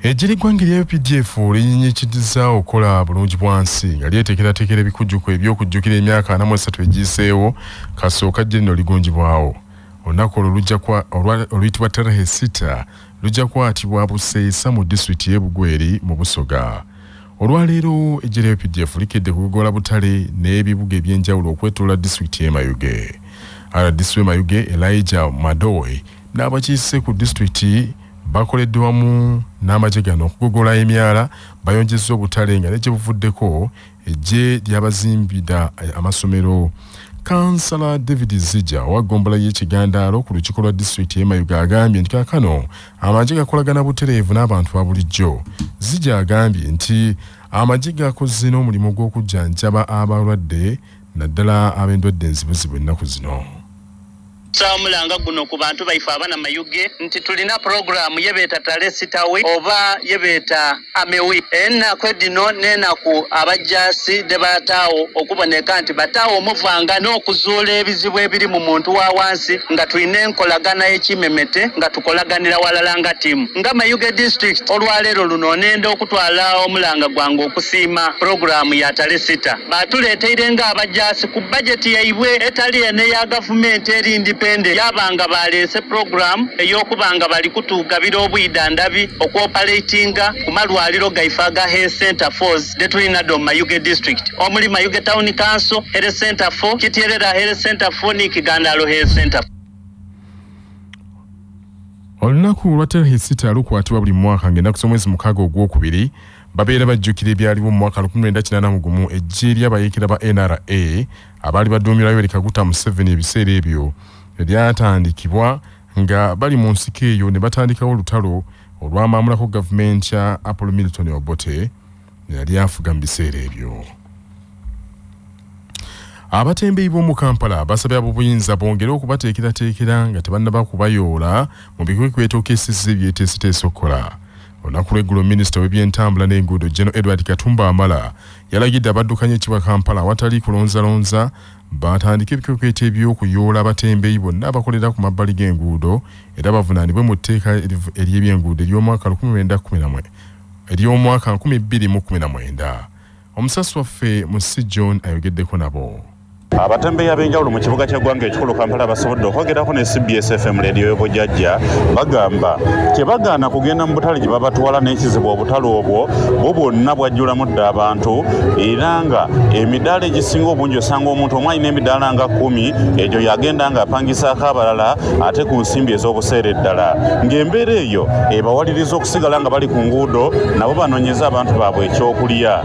Ejiri gwangiri ya Updf linyinyikiza okola Bulungi Bwansi nga lyeteekerateekera ebikujjuko ebyokujjukira emyaka 43 egiseewo kasooka jjenno ligunjibwawo. Olunaku oluyitibwa Tarehe 6 lujja kwatibwa Buseesa mu disitulikiti y'e Bugweri mu Busoga. Olwaleero ejjira Updf likedde kugogola butale n'ebibuga ebyenjawulo okwetooloola disitulikiti y'e Mayuge. RDC Mayuge Elijah Madowe n'abakiise ku disitulikiti bakoledde wamu n'amagye gano okugogola emyala bayonjezza obutale nga n'ekye buvuddeko ejje lyabazimbira amasomero. Kansala David Zija wagombola y'ekigandaalo ku lukiiko lwa disitulikiti y'e Mayuge agambye nti kaakano amagye gakolagana butereevu n'abantu ba bulijjo. Zija agambye nti amagye gakoze n'omulimu gw'okujjanjaba abalwadde naddala ab'endwadde enzibuzibu ennaku zino. Mulanga guno ku bantu baife abana Mayuge nti tulina programu yebeeta Tarehe 6 oba yebeeta amewi enna kwedino nena ku abajjasi de bataawo okuboneka nti bataawo omuvanga n'okuzuula ebizibu ebiri mu muntu wa wansi nga tulina enkolagana y'ekimemete nga tukolaganira walala nga timu nga Mayuge district. Olwaleero luno nenda okutwala omulanga gwange okusiima programu ya Tarehe 6 batuleeteire nga abajjasi ku bajeti yaibwe etali ene ya gavumenti eri yabanga balese program eyokubanga bali kutugabira obwidandabi okuoperatinga ku malwaliro gaifaga health center force detulina do Mayuge district omuli Mayuge town council health center for kitierera health center for ni kigandalo health center. Olunaku lwa Tarehe 6 lukwatibwa buli mwaka ngenda kusoma mwezi mukaaga ogwokubiri babeera bajjukira ebyaliwo mu mwaka 1981 ejje ly'abayeekera ba NRA abaali baduumira Yoweri Kaguta Museveni ebiseera ebyo lyatandikibwa nga bali mu nsiko eyo ne batandikawo olutalo olwamaamulako gavumenti ya Apollo Milton Obote yali afuga mu biseera ebyo. Abatembeeyi b'omu Kampala basabye ab'obuyinza bongere okubateekerateekera nga tebannaba kubayoola mu bikwekweto keesezi ebyeteeseteese okukola. Olunaku lw'eggulo minisita w'ebyentambula n'enguudo Gen. Edward Katumba Amala yalagidde abaddukanya ekibwa Kampala awatali kulonzalonza batandika ebikwekweto eby'okuyoola abatembeeyi bonna abakolera ku mabbali g'enguudo era bavunaanibwe mu tteeka ery'ebyenguudo ery'omwaka 2019. Omusasi waffe Musi John ayogeddeko nabo. Abatembeeyi ab'enjawulo mu kibuga ky'eggwanga ekikulu Kampala basobodde okwogerako ne CBS FM radio y'Obujjajja bagamba tebagaana kugenda mu butale gye babatwala n'ekizibu obutale obwo bo bwonna bwajjulamu dda abantu era nga emidaala egisinga obungi osanga omuntu omu alina emidaala nga 10 egyo yagenda nga apangisaako abalala ate ku nsimbi ez'obuseere eddala ng'embeera eyo ebawaliriza okusigala nga bali ku nguudo nabo banoonyeza abantu baabwe ekyokulya.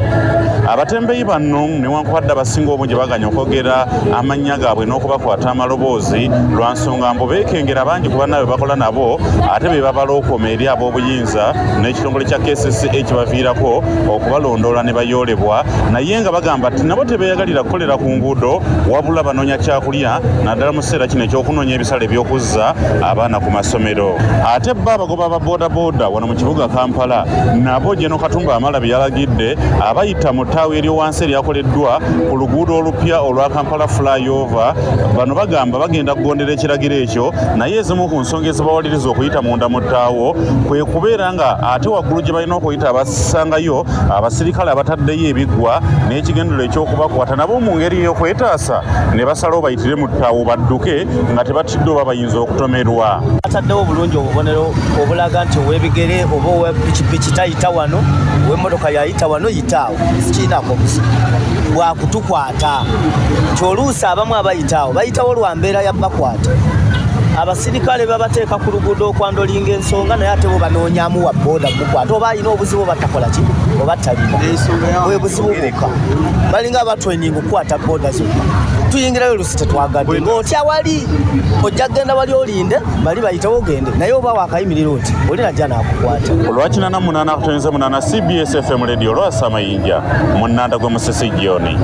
Abatembeeyi bano newankubadde abasinga obungi baganya okwogera amannya gaabwe n'okubakwata amaloboozi lwa nsonga mbu beekengera bangi ku bannaabwe bakola nabo ate be babalookoma eri ab'obuyinza n'ekitongole kya KCCA kibaviirako okubalondoola ne bayoolebwa naye nga bagamba nti nabo tebeeyagalira kukolera ku nguudo wabula banoonya kyakulya naddala mu kiseera kino ekyokunoonya ebisale by'okuzza abaana ku masomero. Ate bo abagoba ba boodabooda wano mu kibuga Kampala nabo Gen. Katumba Amala bye yalagidde abayita mu ttaawo eryowansi eryakoleddwa ku luguudo olupya olwa Kampala flyover bano bagamba bagenda kugondera ekiragiro ekyo naye ezimu ku nsonga ezibawaliriza okuyita munda mu ttaawo kwe kubeera nga ate waggulu gye balina okuyita abasangayo abasirikale abataddeyo ebiggwa n'ekigendero ekyokubakwata nabo mu ngeri y'okwetaasa ne basalawo bayitire mu ttaawo badduke nga tebatidde oba bayinza okutomerwa. Ataddewo bulungi obubonero obulaga nti ow'ebigere oba ow'epikipiki tayita wano ow'emmotoka yayita wano yitaawo sikiinako bwakutukwata kyoluusi abamu abayitaawo bayitawo lwa mbeera ya bakwata abasirikale babateeka ku luguudo okwandolinga ensonga naye ate bo banoonyamu wa booda mukwata oba alina obuzibu battakola ki oba talina bwe buzibu bwokka balinga abatweninga okukwata booda zonna tuyingirayo olusi tetwagadde ng'otya wali ojja kgenda wali olinde bali bayitawo ogende naye oba wakayimirira oti oli najja n'akukwata. Olwakina 8 CBS FM radio Lwasa Mayinja mu Nnanda gwe Musisi Joni.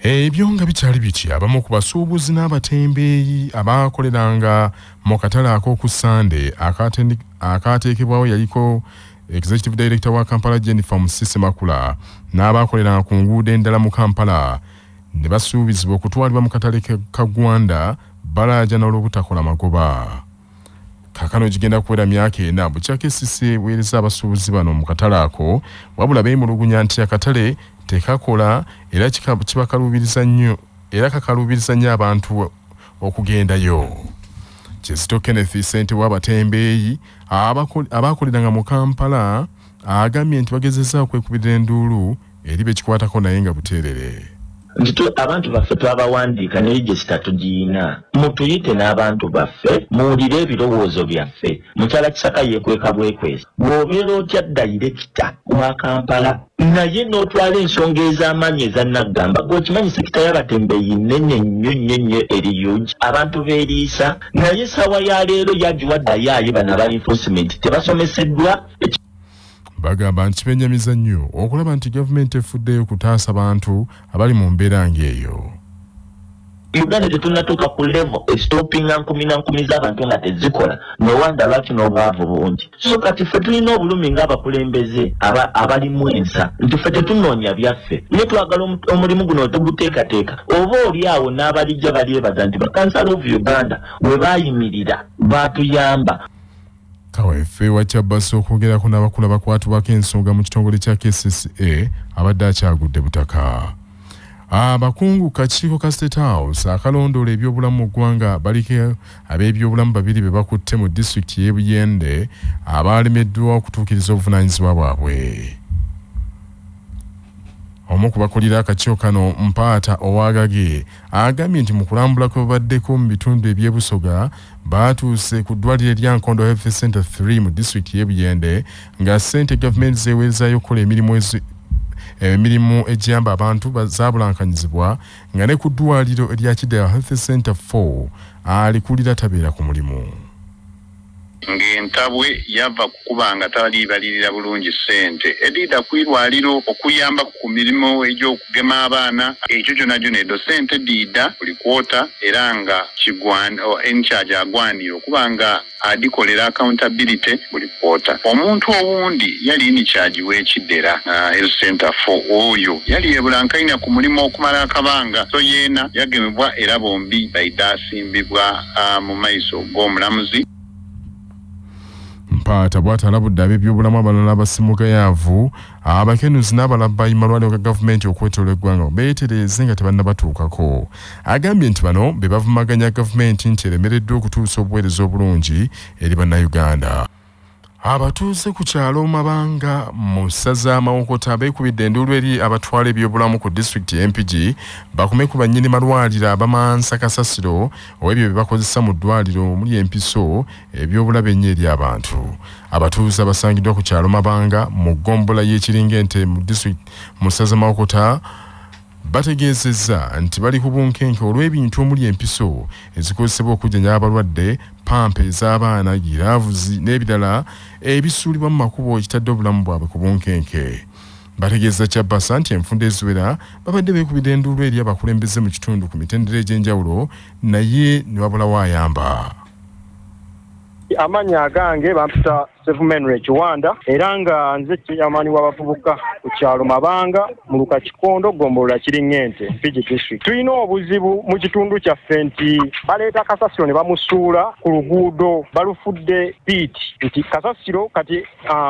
Ebyo nga bikyali biti abamu ku basuubuzi n'abatembeeyi abakoleranga mu katale ak'oku Sande akaateekebwawo yaliko Executive Director wa Kampala Jennifer Musisi Makula n'abakolera ku nguudo endala mu Kampala ne basuubizibwa okutwalibwa mu katale ka Gwanda balaja n'olw'obutakola magoba. Kakano gigenda kuwera myaka 4 bukya KCCA eweereza abasuubuzi bano mu katale ako wabula beemulugunya nti akatale tekakola era kibakaluubiriza nnyo era kakaluubiriza nnyo abantu okugendayo. Kizito Kenneth Ssente w'abatembeeyi abaakoleranga mu Kampala agambye nti bagezezzaako kwekubira enduulu eri bekikwatako naye nga buteerere. Abantu baffe twabawandiika ne regisita tugiina mutuyite n'abantu baffe muwulire ebirowoozo byaffe. Mukyala Kisaka yeekweka bwekwezi bw'obeera otya dayirekita wa Kampala naye n'otwala ensonga ez'amaanyi ezannaggamba gwekimanyi sekita y'abatembeeyi nnene nnyo eriyugi abantu beeriisa naye essaawa ya leero yagiwaddayo bano aba enforcement tebasomeseddwa. Bagamba nti benyamiza nnyo okulaba nti gavumenti efuddeyo kutaasa abantu abali mu mbeera ng'eyo. Uganda tetunnatuuka ku level estoppinga nkumi z'abantu nga tezikola nowanda lwaki n'obwavu bungi. So kati ffe tulina obulumi ng'abakulembeze abalimu ensa nti ffe tetunoonya byaffe naye twagala omulimu guno tuguteekateeka oba oli awo n'abalijja balyebaza nti bakansala of Uganda bwe baayimirira baatuyamba. Kaweeffe wakyabasa okwogerako n'abakulu abakwatibwako ensonga mu kitongole kya KCCA abadde akyagudde butaka. Abakungu kakiiko ka State House akalondoola ebyobulamu mu ggwanga baliko ab'ebyobulamu 2 be bakutte mu disitulikiti y'e Buyende abaalemeddwa okutuukiriza obuvunaanyizibwa bwabwe. Omu ku bakulira akakiiko kano Mpaata Owagage agambye nti mu kulambula kwe babaddeko mu bitundu eby'e Busoga baatuuse ku ddwaliro erya Nkondo Health Center 3 mu disitulikiti y'e Buyende nga ssente gavumenti zeeweerezayo okukola emirimu egiyamba abantu zaabulankanyizibwa nga ne ku ddwaliro erya Kidaya Health Center 4 alikulira tabeera ku mulimu. Ng'entabwe yava kukubanga talibalirira bulungi ssente edda kwirwaliro okuyamba ku mirimu egy'okugema abaana ekyo kyonna edo ssente dida buli kwota era nga kigwana encharge agwanira okubanga adikolera accountability buli kwota. Omuntu owundi yali ni charge w'Ekidera Health Center 4 oyo yali ebulankanya ku mulimu okumala akabanga so yeena yagemebwa era bombi baidasimbibwa mu maiso g'omulamuzi. Mpaata bw'atalabudde ab'ebyobulamu abalala abasimuka yaavu abakenuzi n'abalabbayi malwaliro ga gavumenti okwetoolwa eggwanga beetereeze nga tebannabatuukako. Agambye nti bano be bavumaganya gavumenti nti eremereddwa okutuusa obuweereza obulungi eri bannayuganda. Abatuuze ku kyalo Mabanga mu ssaza Mawokota beekubidde enduulu eri abatwala ebyobulamu ku disitulikiti y'Empigi bakume ku bannyini malwaliro abamansa kasasiro ow'ebyo bye bakozesa mu ddwaliro omuli empiso ebyobulabe ennyo eri abantu. Abatuuze abasangiddwa ku kyalo Mabanga mu ggombola y'Ekiringente mu disitulikiti mu ssaza Mawokota bategeezezza nti bali ku bunkenke olw'ebintu omuli empiso ezikozesebwa okujjanjaba abalwadde, pampa ez'abaana, giraavuzi n'ebirala ebisuulibwa mu makubo ekitadde obulamu bwabwe ku bunkenke. Bategeeza Kyabasa nti enfunda eziwera babadde beekubidde enduulu eri abakulembeze mu kitundu ku mitendera egy'enjawulo naye ne wabulawo ayamba. Amanya agange bampita Sevumenre Kiwanda era nga nze kyamaani w'abavubuka ku kyalo Mabanga mu Lukakikondo Ggombolola Kiringente Mpigi District. Tulina obuzibu mu kitundu kyaffe nti baleeta kasasiro ne bamusuula ku luguudo balufudde piiti nti kasasiro kati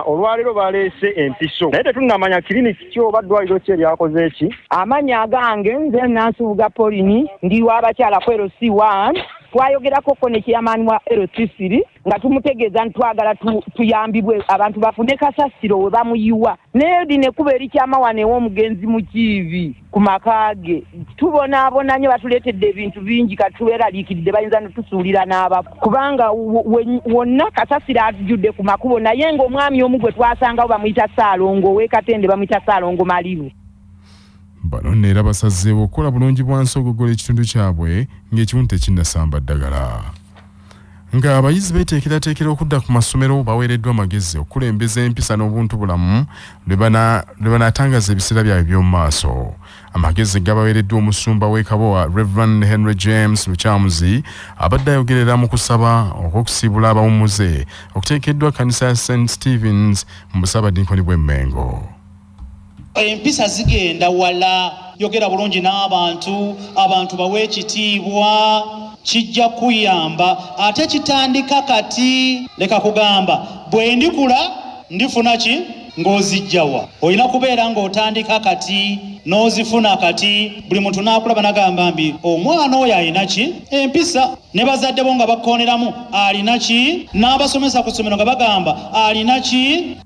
olwaleero baleese empiso naye tetunnamanya kiriniki ki oba ddwaliro ki eryakoze eki. Amanya agange nze Nansubuga Polini ndi w'abakyala ku LC1 twayogerako ne kyamaani wa LC3 nga tumutegeeza ntwagala tuyambibwe abantu bafune kasasiro we bamuyiwa naye dine kuba eri kyamawane w'omugenzi mu kiivi ku makage tubonaabona nnyo batuleetedde ebintu bingi katubeeraliikiridde bayinza netusuulira n'abafu kubanga wonna kasasiro atujjudde ku makubo naye ng'omwami omu gwe twasangawo bamuyita Saalongo ow'Ekatende bamuyita Saalongo Malibu. Bano neera basazeewo okukola bulungi Bwansi okugogola ekitundu kyabwe ng'ekimu tekinnasamba ddagala. nga abayizi beteekerateekera okudda ku masomero baweereddwa amagezi okulembeza empisa n'obuntu bulamu lwe banaatangaza ebiseera byabwe by'omu maaso. Amagezi gabaweereddwa omusumba w'e Kabowa Reverend Henry James Luchamuzi abadde ayogerera mu kusaba okw'okusiibula abawummuze okuteekeddwa kkanisa ya St. Stephen's mu Busaabadinkoni bw'e Mmengo. Empisa zigenda wala yogera bulungi n'abantu bawe ekitiibwa kijja kuyamba ate kitandika kati leka kugamba bwe ndikula ndifuna ki ng'ozijjawa olina kubeera ng'otandika kati n'ozifuna kati buli muntu n'akulaba n'agamba mbi omwana oyo alina ki empisa ne bazadde bo nga bakkooneramu alina ki n'abasomesa ku ssomero nga bagamba alina ki.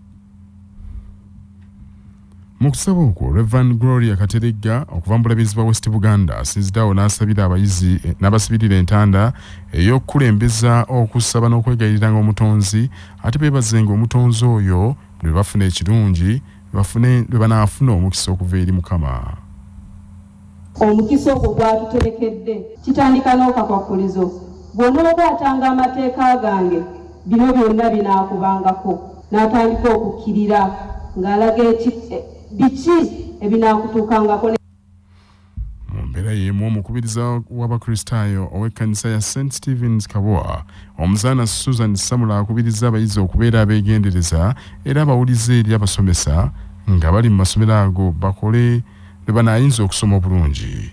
Mu kusaba okwo Reverend Gloria Kateregga okuva mu bulabizi bwa West Buganda asinziddewo n'asabira abayizi n'abasibirira entanda ey'okukulembeza okusaba n'okwegayirira ng'omutonzi ate beebazenga omutonzi oyo bwe bafuna ekirungi lwe banaafuna omukisa okuva eri Mukama. Omukisa ogwo gwatuterekedde kitandika n'okakwakulizo bw'onoobaatanga amateeka gange bino byonna binaakubangako n'atandika okukkirira ng'alaga biki ebinaakutuukangako. Mu mbeera y'emu omukubiriza w'abakristaayo ow'ekkanisa ya St. Stephen's Kabowa omuzaana Susan Samula akubiriza abayizi okubeera abeegendereza era abawulize eri abasomesa nga bali mu masomero ago bakole lwe banaayinza okusoma obulungi.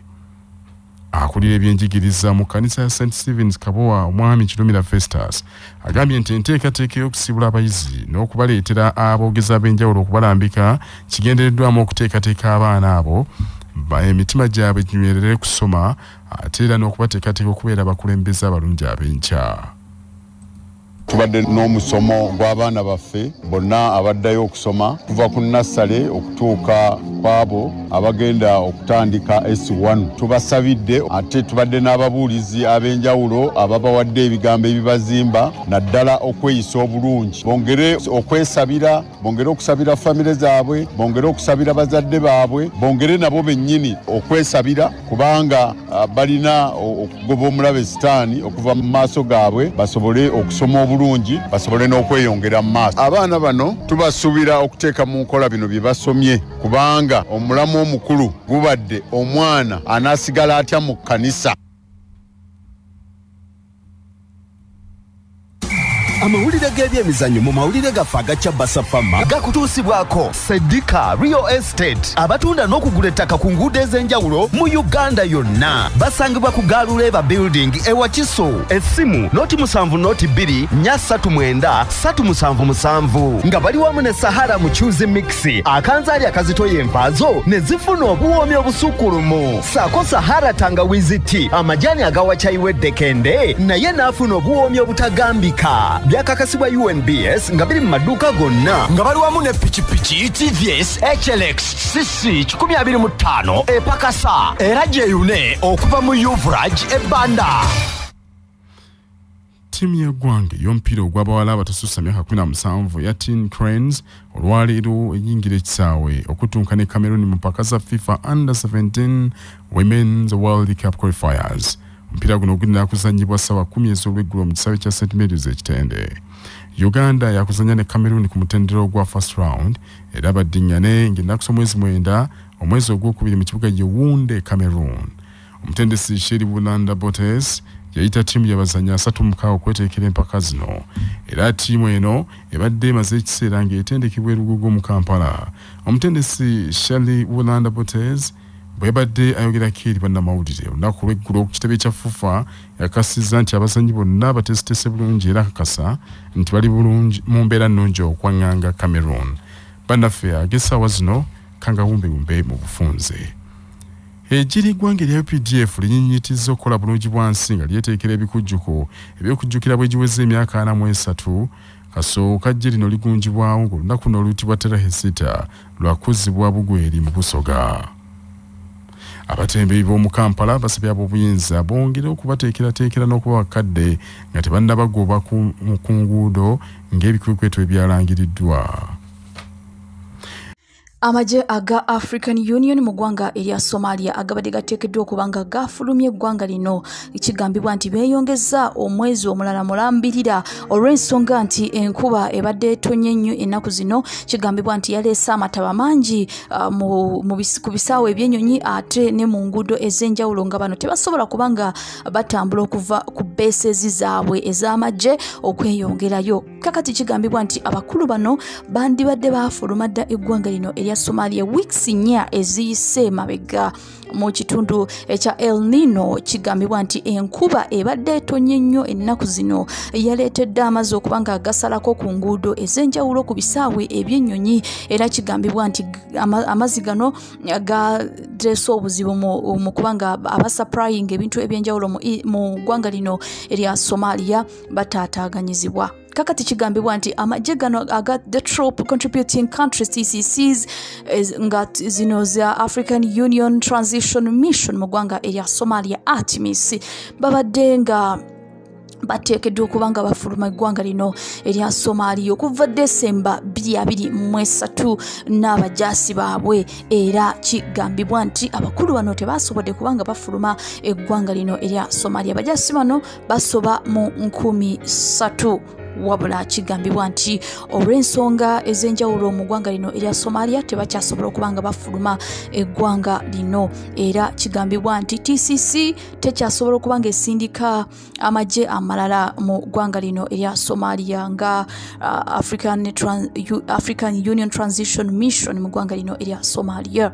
Akulira ebyenjigiriza mu kkanisa ya St. Stephen's Kabowa omwami Kirumira Festus agambye nti enteekateeka y'okusibula abayizi n'okubaleetera aboogezi ab'enjawulo okubalambika kigendereddwamu okuteekateeka abaana abo emitima gyabwe ginywerere kusoma ate era n'okubateekateeka okubeera abakulembeze abalungi ab'enkya. Tubadde n'omusomo gw'abaana baffe bonna abaddayo okusoma kuva ku nassale okutuuka kwabo abagenda okutandika S1. Tubasabidde ate tubadde n'ababuulizi ab'enjawulo ababawadde ebigambo ebibazimba naddala okweyisa obulungi. Bongere okwesabira, bongere okusabira famire zaabwe, bongere okusabira bazadde baabwe, bongere nabo bennyini okwesabira kubanga balina okugoba omulabe sitaani okuva mu maaso gaabwe basobole okusoma obulungi basobole n'okweyongera mu maaso. Abaana bano tubasuubira okuteeka mu nkola bino bye basomye kubanga omulamu omukulu gubadde omwana anaasigala atya mu kkanisa. Amawulire g'ebyemizannyo mu mawulire gaffe agakya Basafama gakutuusibwako Sedika Real Estate abatunda n'okugula ettaka ku nguudo ez'enjawulo mu Uganda yonna. Basangibwa ku Galuleba Building ewa Kiso. Essimu noti 7 noti 2 339 377 nga bali wamu ne Sahara mu Choose Mix akanzaali akazitoya empaazo ne zifuna obuwoomi obusukkulumu. Saako Sahara tangawizi tea amajani agawa chayiwedde kende naye n'afuna obuwoomi obutagambika. Byakakasibwa UNBS nga biri mu maduuka gonna nga bali wamu ne pikipiki TVS HLX CC 125 epakasa era gyeyune okuva mu Uvrage ebbanda. Timu y'eggwanga y'omupiira ogw'abawala abatasussa myaka 17 ya Teen Cranes olwaleero eyingira ekisaawe okutuuka ne Cameroon mu mpaka za FIFA Under-17 Women's World Cup Qualifiers. Mpira guno gulina kuzannyibwa ssaawa 10 ez'olweggulo mu kisaawe kya St. Mary's ekitende. Uganda yakuzanya ne Cameroon ku mutendero gwa first round era baddiŋŋane ng'ennaku z'omwezi 9 omwezi ogwokubiri mu kibuga Yaounde Cameroon. Omutendesi Sheri Bulanda Botes yayita ttiimu y'abazannyi 36 okweteekera empaka zino era ttiimu eno ebadde emaze ekiseera ng'etendekebwa erugugu mu Kampala. Omutendesi Sheri Bulanda Botes bwebadde ayogerako eri bannamawulire olunaku lw'eggulo ku kitebe kya FIFA yakasizza nti abazannyi bonna bateesetese bulungi era akakasa nti bali bulungi mu mbeera nnungi okwaŋŋanga Cameroon. Bannaffe ag'essaawa zino kangawumbewumbe mu bufunze. Ejjiri eggwanga erya Updf linyinyitizza okukola bulungi Bwansi nga lyeteekera ebikujjuko eby'okujjukira bwe giweze emyaka 43 kasooka jje lino ligunjibwawo ng'olunaku luno luyitibwa Terahesita lwakuzibwa Bugweri mu Busoga. Abatembeeyi b'omu Kampala basabye ab'obuyinza bongere okubateekerateekera n'okuba bakadde nga tebannabagoba ku nguudo ng'ebikwekweto ebyalangiriddwa. Amaje aga African Union mu ggwanga erya Somalia agabadde gateekeddwa okubanga gafulumye eggwanga lino ekigambibwa nti beeyongeza omwezi omulala mulambirira olw'ensonga nti enkuba ebadde etonnya nnyo ennaku zino. Kigambibwa nti yaleese amataba mangi ku bisaawe eby'ennyonyi ate ne mu nguudo ez'enjawulo nga bano tebasobola kubanga batambula okuva ku beesezi zaabwe ez'amagye okweyongerayo. Kakati kigambibwa nti abakulu bano bandibadde baafuluma dda eggwanga lino erya Somalia weeks nnya eziyise mabega mu kitundu ekya El Nino. Kigambibwa nti enkuba ebadde etonnya nnyo ennaku zino yaleetedde amazzi okubanga gasalako ku nguudo ez'enjawulo ku bisaawe eby'ennyonyi, era kigambibwa nti amazzi gano gateesa obuzibu mu kubanga abasupplying ebintu eby'enjawulo mu ggwanga lino erya Somalia bataataaganyizibwa. Kakati kigambibwa nti amagye gano aga the troop contributing countries TCCs nga zino za African Union Transition Mission mu ggwanga erya Somalia ATMIS babadde nga bateekeddwa okubanga bafuluma eggwanga lino erya Somalia okuva December 2023 n'abajaasi baabwe, era kigambibwa nti abakulu bano tebasobodde kubanga bafuluma eggwanga lino erya Somalia. Abajaasi bano basoba mu 13 wabula kigambibwa nti olw'ensonga ez'enjawulo mu ggwanga lino erya Somalia tebakyasobola okubanga bafuluma eggwanga lino, era kigambibwa nti TCC tekyasobola okubanga esindika amagye amalala mu ggwanga lino erya Somalia nga African Union Transition Mission mu ggwanga lino erya Somalia.